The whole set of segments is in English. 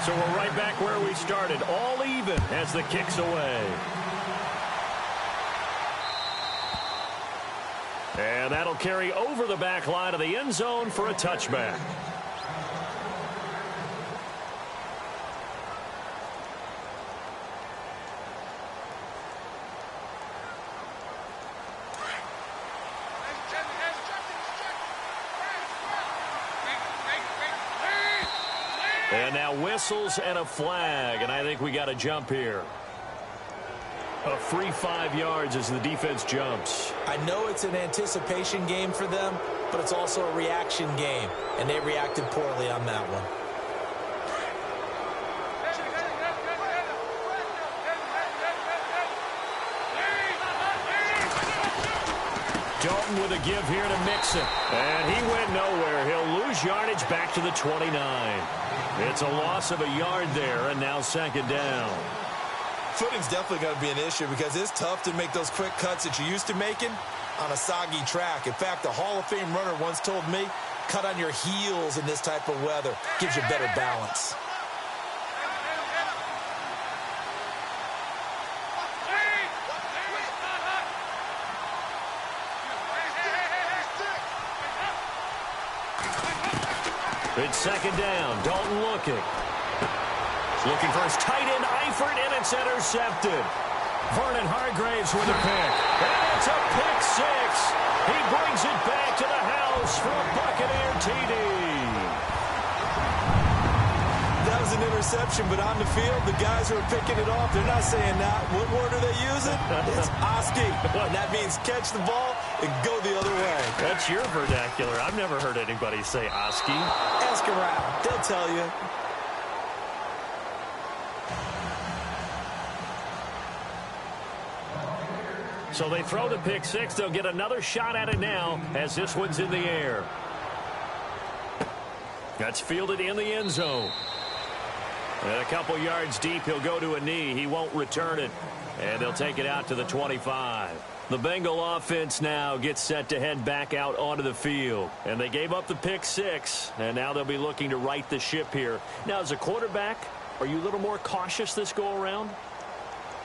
So we're right back where we started, all even as the kick's away. And that'll carry over the back line of the end zone for a touchback. And now whistles and a flag, and I think we got a jump here. A free 5 yards as the defense jumps. I know it's an anticipation game for them, but it's also a reaction game, and they reacted poorly on that one. Dalton with a give here to Mixon. And he went nowhere. He'll lose yardage back to the 29. It's a loss of a yard there, and now second down. Footing's definitely going to be an issue because it's tough to make those quick cuts that you're used to making on a soggy track. In fact, a Hall of Fame runner once told me, cut on your heels in this type of weather. Gives you better balance. It's second down. Dalton looking. He's looking for his tight end, Eifert, and it's intercepted. Vernon Hargraves with a pick. And it's a pick six. He brings it back to the house for a Buccaneer TD. That was an interception, but on the field, the guys who are picking it off, they're not saying that. What word are they using? It's Oski. And that means catch the ball and go the other way. That's your vernacular. I've never heard anybody say Oski. Ask around. They'll tell you. So they throw the pick six. They'll get another shot at it now as this one's in the air. That's fielded in the end zone. And a couple yards deep, he'll go to a knee. He won't return it. And they'll take it out to the 25. The Bengal offense now gets set to head back out onto the field. And they gave up the pick six. And now they'll be looking to right the ship here. Now, as a quarterback, are you a little more cautious this go-around?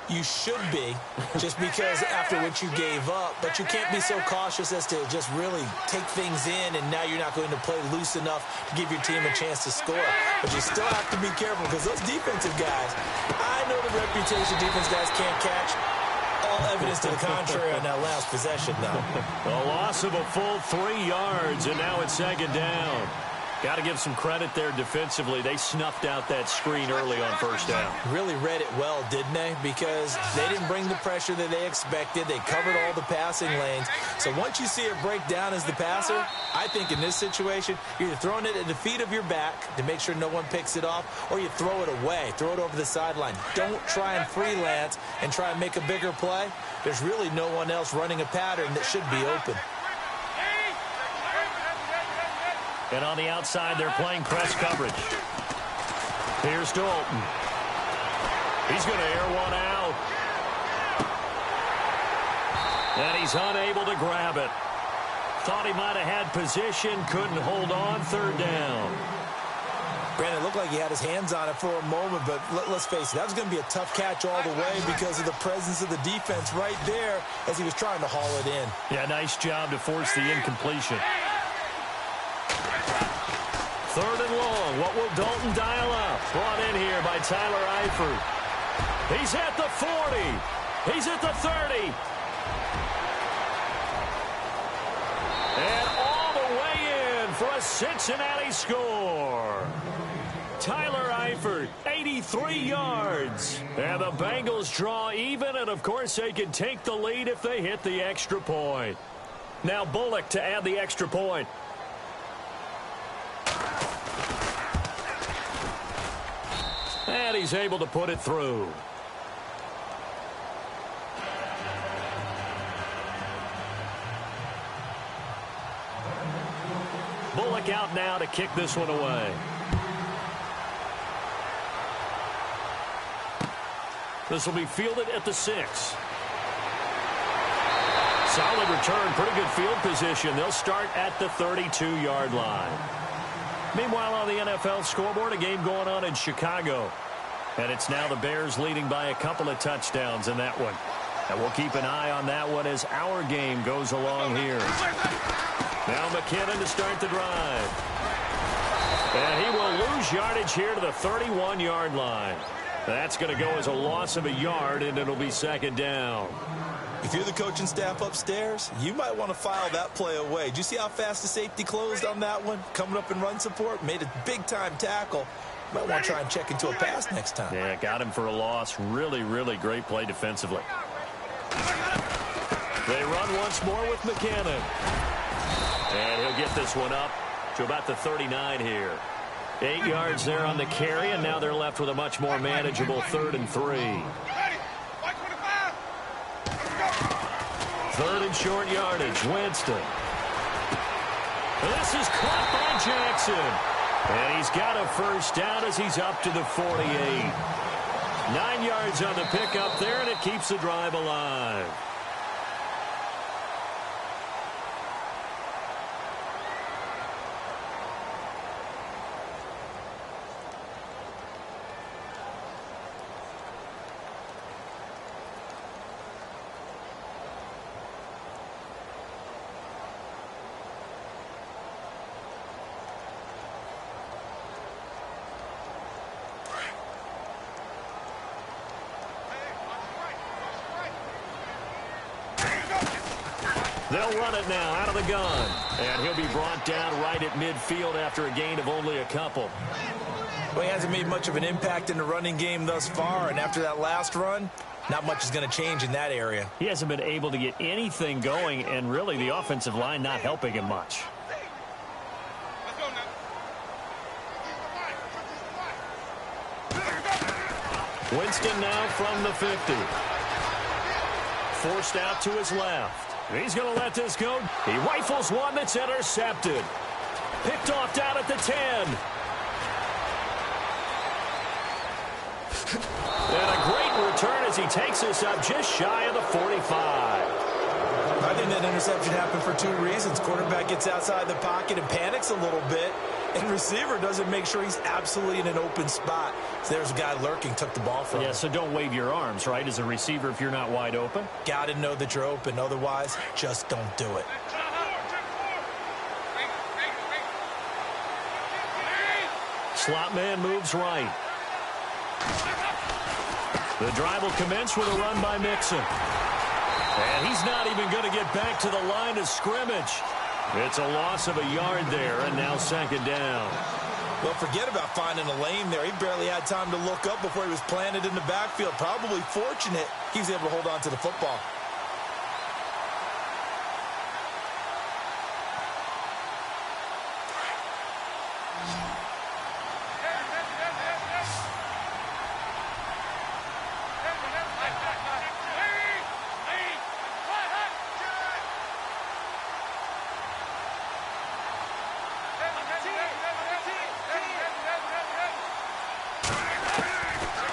You should be, just because after what you gave up. But you can't be so cautious as to just really take things in, and now you're not going to play loose enough to give your team a chance to score. But you still have to be careful because those defensive guys, I know the reputation defense guys can't catch. All evidence to the contrary on that last possession, though. A loss of a full 3 yards, and now it's second down. Got to give some credit there defensively. They snuffed out that screen early on first down. Really read it well, didn't they? Because they didn't bring the pressure that they expected. They covered all the passing lanes. So once you see it break down as the passer, I think in this situation, you're either throwing it at the feet of your back to make sure no one picks it off, or you throw it away, throw it over the sideline. Don't try and freelance and try and make a bigger play. There's really no one else running a pattern that should be open. And on the outside, they're playing press coverage. Here's Dalton. He's going to air one out. And he's unable to grab it. Thought he might have had position, couldn't hold on, third down. Brandon, it looked like he had his hands on it for a moment, but let's face it, that was going to be a tough catch all the way because of the presence of the defense right there as he was trying to haul it in. Yeah, nice job to force the incompletion. Third and long. What will Dalton dial up? Brought in here by Tyler Eifert. He's at the 40. He's at the 30. And all the way in for a Cincinnati score. Tyler Eifert, 83 yards. And the Bengals draw even, and of course they can take the lead if they hit the extra point. Now Bullock to add the extra point. And he's able to put it through. Bullock out now to kick this one away. This will be fielded at the 6. Solid return, pretty good field position. They'll start at the 32-yard line. Meanwhile, on the NFL scoreboard, a game going on in Chicago. And it's now the Bears leading by a couple of touchdowns in that one. And we'll keep an eye on that one as our game goes along here. Now McKinnon to start the drive. And he will lose yardage here to the 31-yard line. That's going to go as a loss of a yard, and it'll be second down. If you're the coaching staff upstairs, you might want to file that play away. Did you see how fast the safety closed on that one? Coming up in run support, made a big-time tackle. Might want to try and check into a pass next time. Yeah, got him for a loss. Really, really great play defensively. They run once more with McKinnon. And he'll get this one up to about the 39 here. 8 yards there on the carry, and now they're left with a much more manageable 3rd and 3. 3rd and short yardage. Winston. This is caught by Jackson. And he's got a first down as he's up to the 48. 9 yards on the pickup there, and it keeps the drive alive. They'll run it now out of the gun. And he'll be brought down right at midfield after a gain of only a couple. Well, he hasn't made much of an impact in the running game thus far, and after that last run, not much is going to change in that area. He hasn't been able to get anything going, and really the offensive line not helping him much. Winston now from the 50. Forced out to his left. He's going to let this go. He rifles one that's intercepted. Picked off down at the 10. And a great return as he takes us up just shy of the 45. I think that interception happened for 2 reasons. Quarterback gets outside the pocket and panics a little bit. And receiver doesn't make sure he's absolutely in an open spot. So there's a guy lurking, took the ball from him. Yeah, so don't wave your arms, right, as a receiver if you're not wide open. Got to know that you're open. Otherwise, just don't do it. Slot man moves right. The drive will commence with a run by Mixon. And he's not even going to get back to the line of scrimmage. It's a loss of a yard there, and now second down. Well, forget about finding a lane there. He barely had time to look up before he was planted in the backfield. Probably fortunate he was able to hold on to the football.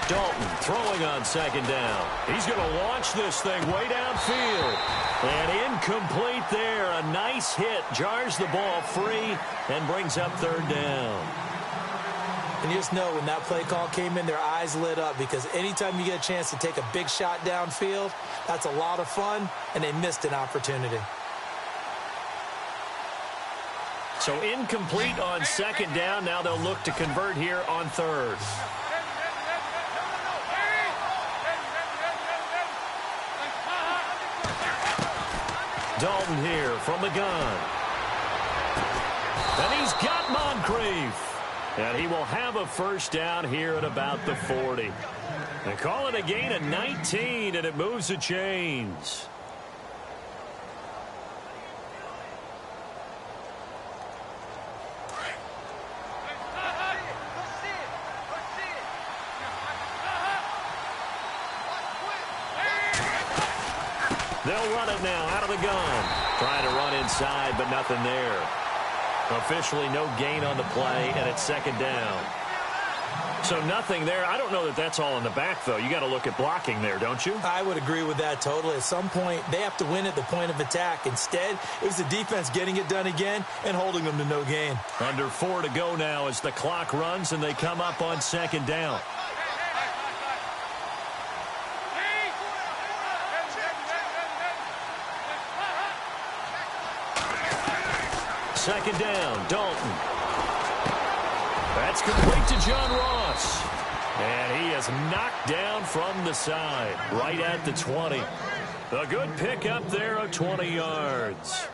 Dalton throwing on second down. He's going to launch this thing way downfield. And incomplete there. A nice hit. Jars the ball free and brings up third down. And you just know when that play call came in, their eyes lit up because anytime you get a chance to take a big shot downfield, that's a lot of fun, and they missed an opportunity. So incomplete on second down. Now they'll look to convert here on third. Dalton here from the gun. And he's got Moncrief. And he will have a first down here at about the 40. They call it a gain of 19, and it moves the chains. They'll run it now out of the gun. Trying to run inside, but nothing there. Officially no gain on the play, and it's second down. So nothing there. I don't know that that's all in the back, though. You got to look at blocking there, don't you? I would agree with that totally. At some point, they have to win at the point of attack. Instead, it was the defense getting it done again and holding them to no gain. Under 4 to go now as the clock runs and they come up on second down. Second down, Dalton. That's complete to John Ross. And he is knocked down from the side, right at the 20. A good pickup there of 20 yards.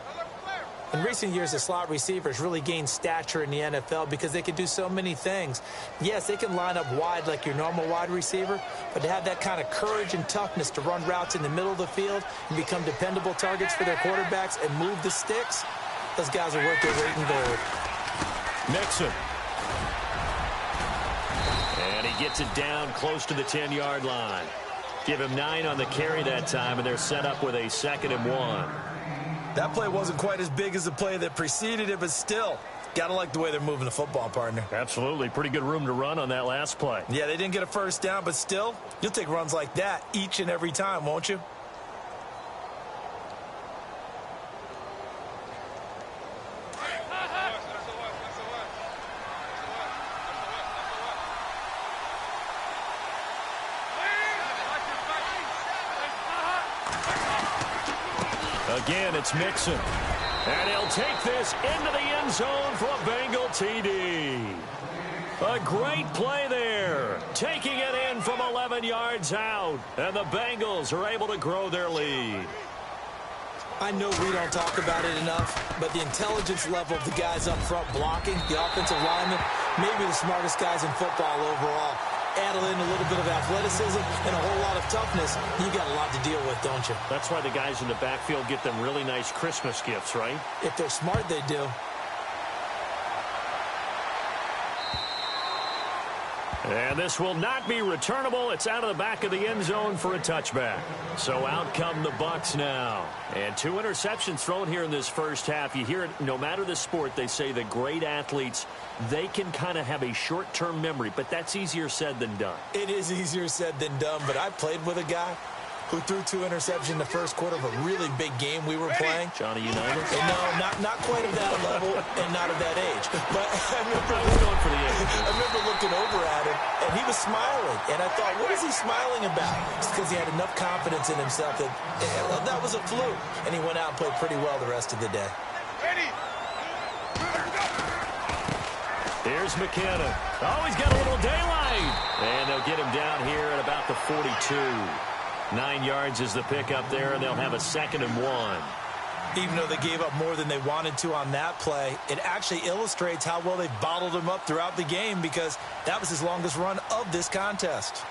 In recent years, the slot receivers really gained stature in the NFL because they can do so many things. Yes, they can line up wide like your normal wide receiver, but to have that kind of courage and toughness to run routes in the middle of the field and become dependable targets for their quarterbacks and move the sticks, those guys are worth their weight in gold. Nixon. And he gets it down close to the 10-yard line. Give him 9 on the carry that time, and they're set up with a 2nd and 1. That play wasn't quite as big as the play that preceded it, but still, got to like the way they're moving the football, partner. Absolutely. Pretty good room to run on that last play. Yeah, they didn't get a first down, but still, you'll take runs like that each and every time, won't you? Again, it's Mixon. And he'll take this into the end zone for a Bengal TD. A great play there. Taking it in from 11 yards out. And the Bengals are able to grow their lead. I know we don't talk about it enough, but the intelligence level of the guys up front blocking, the offensive linemen, maybe the smartest guys in football overall. Add in a little bit of athleticism and a whole lot of toughness, you got a lot to deal with, don't you? That's why the guys in the backfield get them really nice Christmas gifts, right? If they're smart, they do. And this will not be returnable. It's out of the back of the end zone for a touchback. So out come the Bucs now. And 2 interceptions thrown here in this first half. You hear it, no matter the sport, they say the great athletes, they can kind of have a short-term memory, but that's easier said than done. It is easier said than done, but I played with a guy who threw 2 interceptions in the first quarter of a really big game we were playing. Johnny Unitas? No, not quite at that level and not at that age. But I remember looking over at him, and he was smiling. And I thought, what is he smiling about? It's because he had enough confidence in himself that that was a fluke. And he went out and played pretty well the rest of the day. Here's McKinnon. Oh, he's got a little daylight. And they'll get him down here at about the 42. 9 yards is the pickup there, and they'll have a 2nd and 1. Even though they gave up more than they wanted to on that play, it actually illustrates how well they bottled him up throughout the game because that was his longest run of this contest.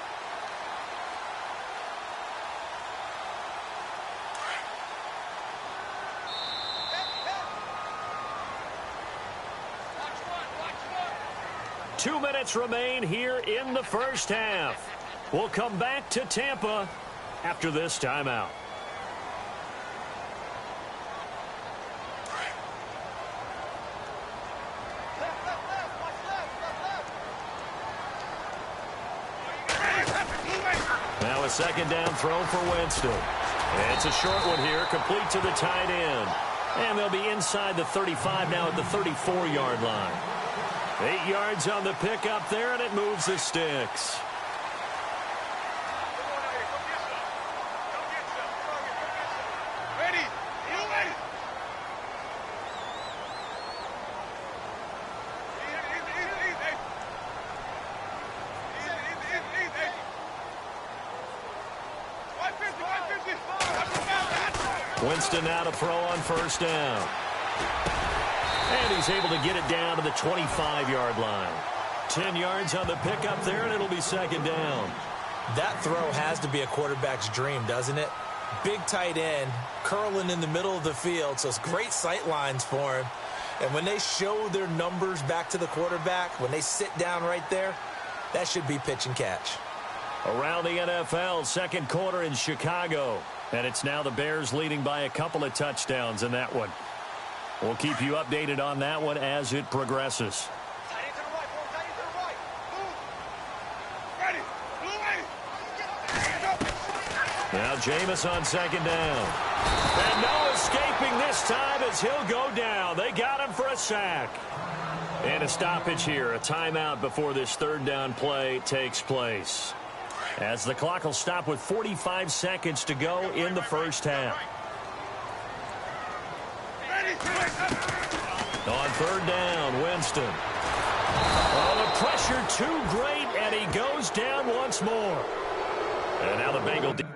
Two minutes remain here in the first half. We'll come back to Tampa after this timeout. Now a 2nd down throw for Winston. And it's a short one here, complete to the tight end. And they'll be inside the 35 now at the 34-yard line. 8 yards on the pickup there, and it moves the sticks. Winston now to throw on first down. And he's able to get it down to the 25-yard line. 10 yards on the pickup there, and it'll be 2nd down. That throw has to be a quarterback's dream, doesn't it? Big tight end, curling in the middle of the field, so it's great sight lines for him. And when they show their numbers back to the quarterback, when they sit down right there, that should be pitch and catch. Around the NFL, second quarter in Chicago. And it's now the Bears leading by a couple of touchdowns in that one. We'll keep you updated on that one as it progresses. Now Jameis on second down. And no escaping this time as he'll go down. They got him for a sack. And a stoppage here, a timeout before this third down play takes place. As the clock will stop with 45 seconds to go in the first half. On third down, Winston. Oh, the pressure too great, and he goes down once more. And now the Bengal defense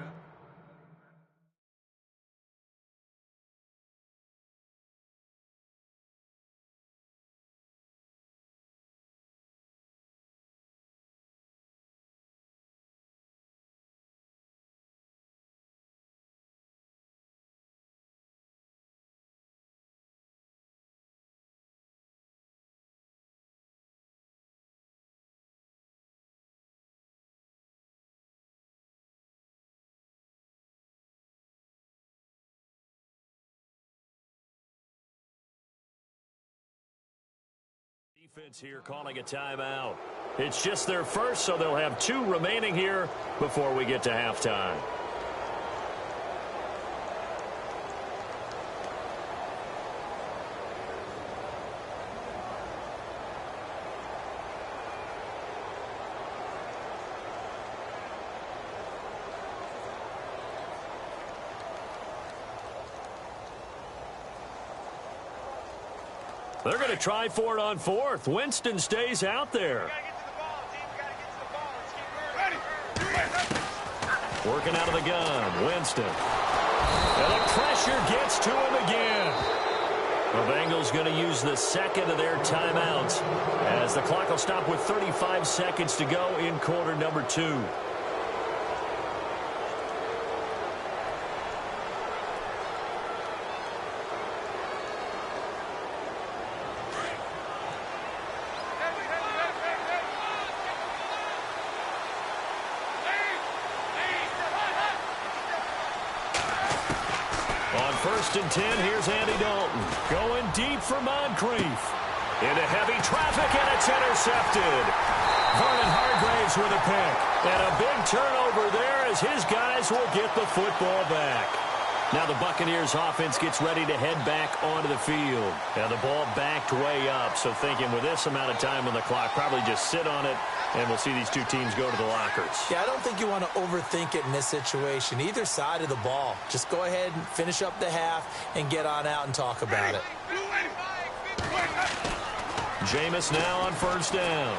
here calling a timeout. It's just their first, so they'll have 2 remaining here before we get to halftime. They're going to try for it on fourth. Winston stays out there. Working out of the gun, Winston. And the pressure gets to him again. The Bengals going to use the second of their timeouts as the clock will stop with 35 seconds to go in quarter number 2. First and 10, here's Andy Dalton. Going deep for Moncrief. Into heavy traffic, and it's intercepted. Vernon Hargraves with a pick. And a big turnover there as his guys will get the football back. Now the Buccaneers offense gets ready to head back onto the field. Now the ball backed way up, so thinking with this amount of time on the clock, probably just sit on it, and we'll see these 2 teams go to the lockers. Yeah, I don't think you want to overthink it in this situation. Either side of the ball. Just go ahead and finish up the half and get on out and talk about it. Jameis now on first down.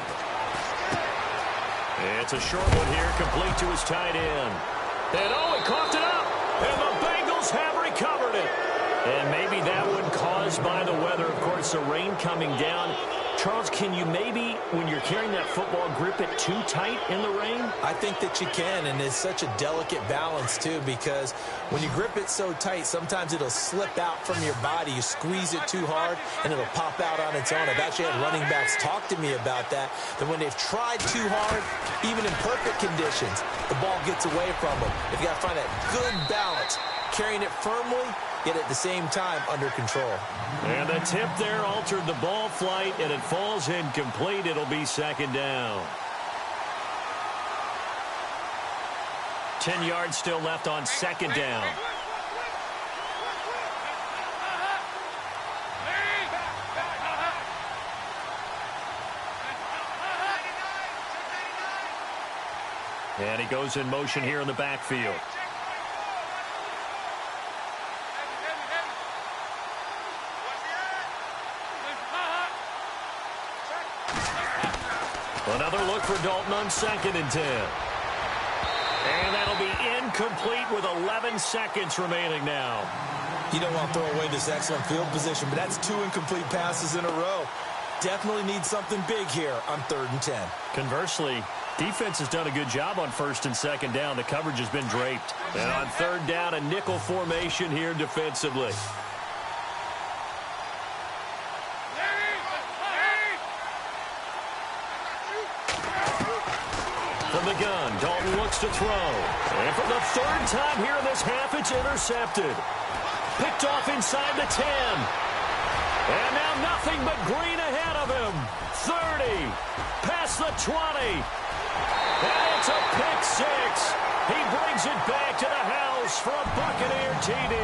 It's a short one here, complete to his tight end. And oh, he coughed it up. And the Bengals have recovered it. And maybe that one caused by the weather. Of course, the rain coming down. Charles, can you maybe, when you're carrying that football, grip it too tight in the rain? I think that you can, and it's such a delicate balance, too, because when you grip it so tight, sometimes it'll slip out from your body. You squeeze it too hard, and it'll pop out on its own. I've actually had running backs talk to me about that when they've tried too hard, even in perfect conditions, the ball gets away from them. They've got to find that good balance, carrying it firmly, yet at the same time under control. And the tip there altered the ball flight, and it falls incomplete. It'll be second down. 10 yards still left on second down. And he goes in motion here in the backfield. Another look for Dalton on second and 10. And that'll be incomplete with 11 seconds remaining now. You don't want to throw away this excellent field position, but that's 2 incomplete passes in a row. Definitely need something big here on third and 10. Conversely, defense has done a good job on first and second down. The coverage has been draped. And on third down, a nickel formation here defensively. From the gun, Dalton looks to throw. And for the third time here in this half, it's intercepted. Picked off inside the 10. And now nothing but green ahead of him. 30. Past the 20. And it's a pick. He brings it back to the house for a Buccaneer TD.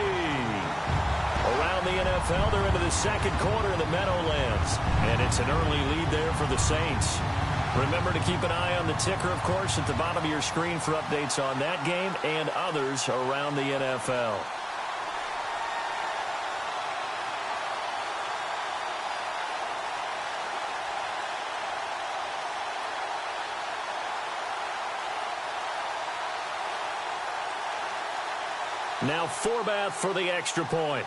Around the NFL, they're into the second quarter in the Meadowlands, and it's an early lead there for the Saints. Remember to keep an eye on the ticker, of course, at the bottom of your screen for updates on that game and others around the NFL. Now Forbath for the extra point.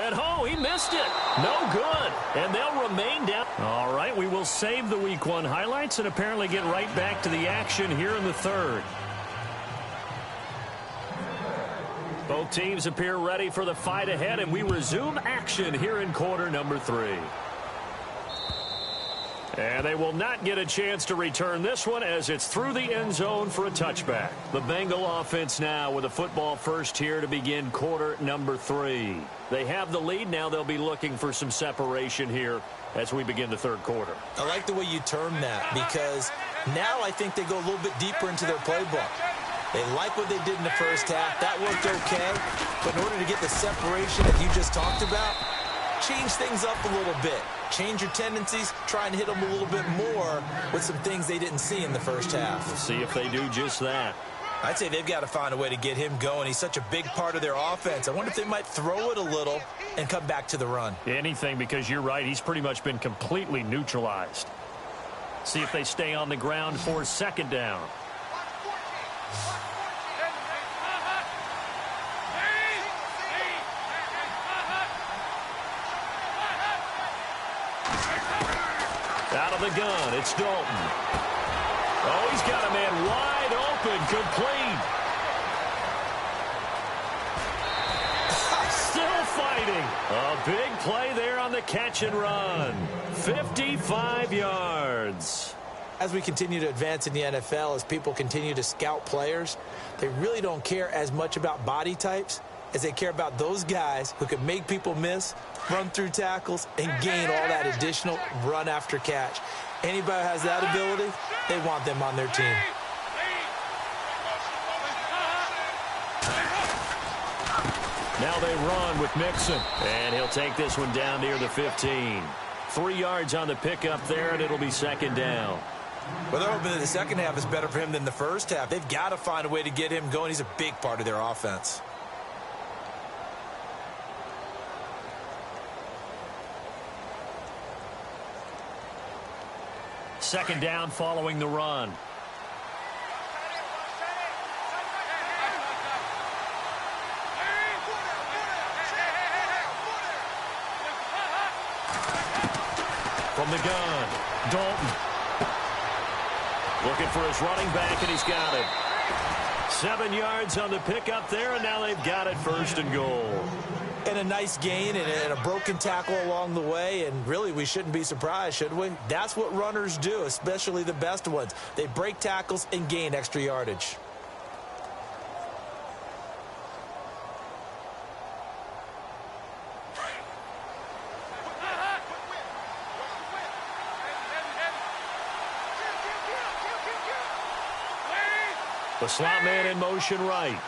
And he missed it. No good. And they'll remain down. All right, we will save the Week 1 highlights and apparently get right back to the action here in the third. Both teams appear ready for the fight ahead, and we resume action here in quarter number 3. And they will not get a chance to return this one as it's through the end zone for a touchback. The Bengal offense now with a football first here to begin quarter number 3. They have the lead. Now they'll be looking for some separation here as we begin the third quarter. I like the way you term that because now I think they go a little bit deeper into their playbook. They like what they did in the first half. That worked okay. But in order to get the separation that you just talked about, change things up a little bit. Change your tendencies, try and hit them a little bit more with some things they didn't see in the first half. We'll see if they do just that. I'd say they've got to find a way to get him going. He's such a big part of their offense. I wonder if they might throw it a little and come back to the run. Anything, because you're right. He's pretty much been completely neutralized. See if they stay on the ground for second down. Out of the gun, it's Dalton. Oh, he's got a man wide open, complete. Still fighting. A big play there on the catch and run. 55 yards. As we continue to advance in the NFL, as people continue to scout players, they really don't care as much about body types as they care about those guys who can make people miss, run through tackles, and gain all that additional run after catch. Anybody who has that ability, they want them on their team. Now they run with Mixon, and he'll take this one down near the 15. 3 yards on the pickup there, and it'll be second down. Well, they're hoping that the second half is better for him than the first half. They've got to find a way to get him going. He's a big part of their offense. Second down following the run. From the gun, Dalton. Looking for his running back, and he's got it. 7 yards on the pickup there, and now they've got it first and goal. And a nice gain and a broken tackle along the way, and really we shouldn't be surprised, should we? That's what runners do, especially the best ones. They break tackles and gain extra yardage. The slot man in motion right.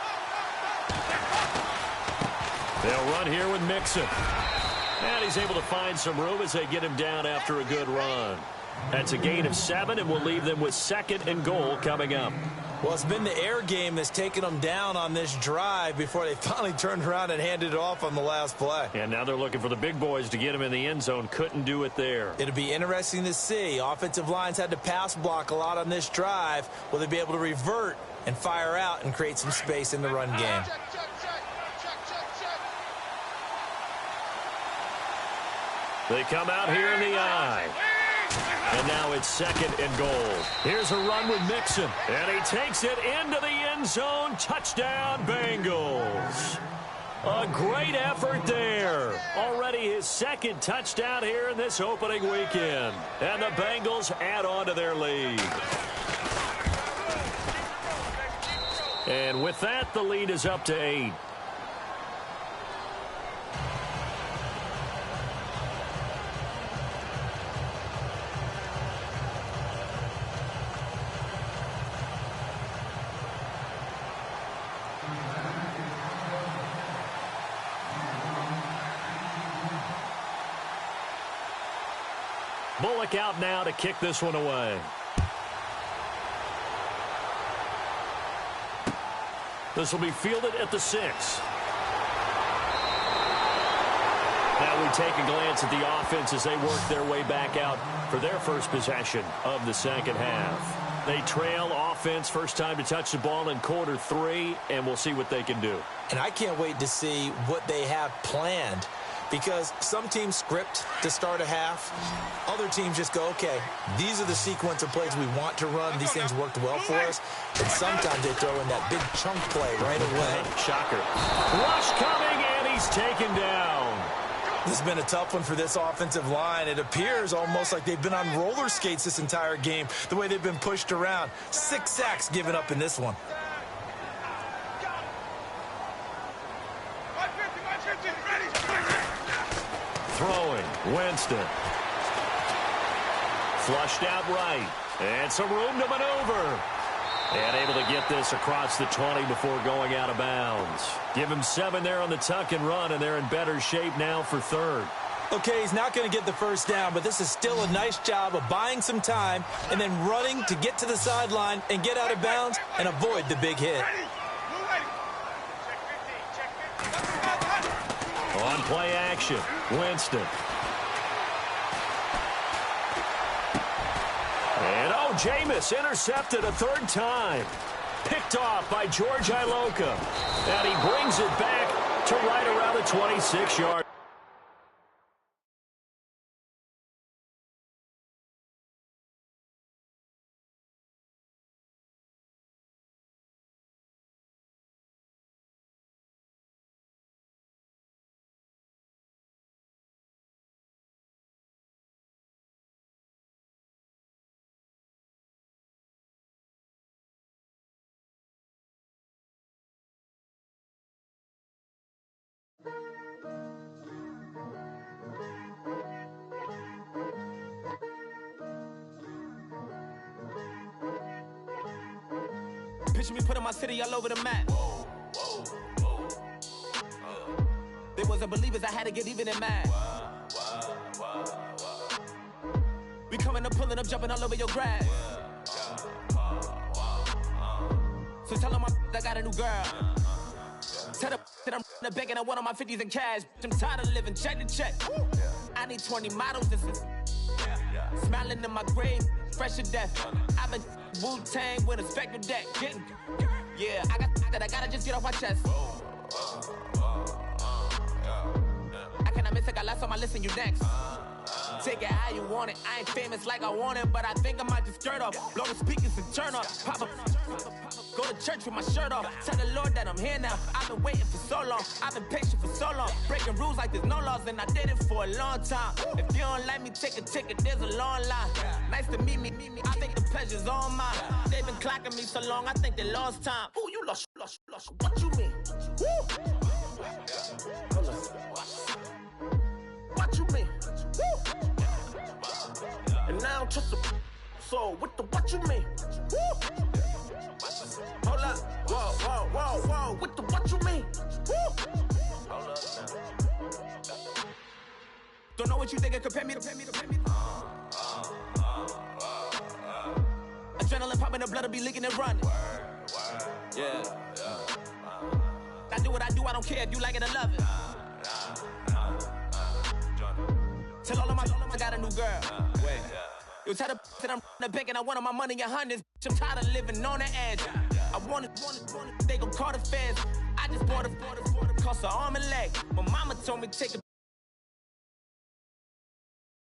They'll run here with Mixon. And he's able to find some room as they get him down after a good run. That's a gain of 7, and we'll leave them with second and goal coming up. Well, it's been the air game that's taken them down on this drive before they finally turned around and handed it off on the last play. And now they're looking for the big boys to get him in the end zone. Couldn't do it there. It'll be interesting to see. Offensive lines had to pass block a lot on this drive. Will they be able to revert and fire out and create some space in the run game? They come out here in the eye. And now it's second and goal. Here's a run with Mixon. And he takes it into the end zone. Touchdown, Bengals. A great effort there. Already his second touchdown here in this opening weekend. And the Bengals add on to their lead. And with that, the lead is up to 8. Bullock out now to kick this one away. This will be fielded at the 6. Now we take a glance at the offense as they work their way back out for their first possession of the second half. They trail offense, first time to touch the ball in quarter 3, and we'll see what they can do. And I can't wait to see what they have planned, because some teams script to start a half. Other teams just go, okay, these are the sequence of plays we want to run. These things worked well for us. And sometimes they throw in that big chunk play right away. Shocker. Rush coming, and he's taken down. This has been a tough one for this offensive line. It appears almost like they've been on roller skates this entire game, the way they've been pushed around. 6 sacks given up in this one. Throwing, Winston. Flushed out right. And some room to maneuver. And able to get this across the 20 before going out of bounds. Give him 7 there on the tuck and run, and they're in better shape now for third. Okay, he's not going to get the first down, but this is still a nice job of buying some time and then running to get to the sideline and get out of bounds and avoid the big hit. On play action, Winston. And Jameis intercepted a 3rd time. Picked off by George Iloka. And he brings it back to right around the 26-yard. Picture me putting my city all over the map. They wasn't believers, I had to get even in mad. We coming up, pulling up, jumping all over your grass. So tell them I got a new girl. Tell them that I'm the bank and I want on my 50s in cash. I'm tired of living check to check. I need 20 models, this is smiling in my grave, fresh to death. I've been Wu-Tang with a spectral deck. Yeah, I gotta just get off my chest. I cannot miss it, got last on my list and you next. Take it how you want it. I ain't famous like I want it, but I think I might just skirt off. Blow the speakers and turn up. Pop up. Go to church with my shirt off. Tell the Lord that I'm here now. I've been waiting for so long. I've been patient for so long. Breaking rules like there's no laws, and I did it for a long time. If you don't like me, take a ticket. There's a long line. Nice to meet me. I think the pleasure's all mine. They've been clocking me so long, I think they lost time. Ooh, you lost. What you mean? Woo! What you mean? Woo! And now I'm just a so what you mean? Woo! Hold up, whoa, what you mean? Woo! Hold up now. Don't know what you think, compare me to. Adrenaline popping, the blood will be leaking and running. Yeah. I do what I do, I don't care if you like it or love it. Tell all of my I got a new girl. Wait. You tell the that I'm the bank and I want my money in hundreds. I'm tired of living on the edge. I want it. They gon' call the feds. I just bought a cost an arm and leg. My mama told me take a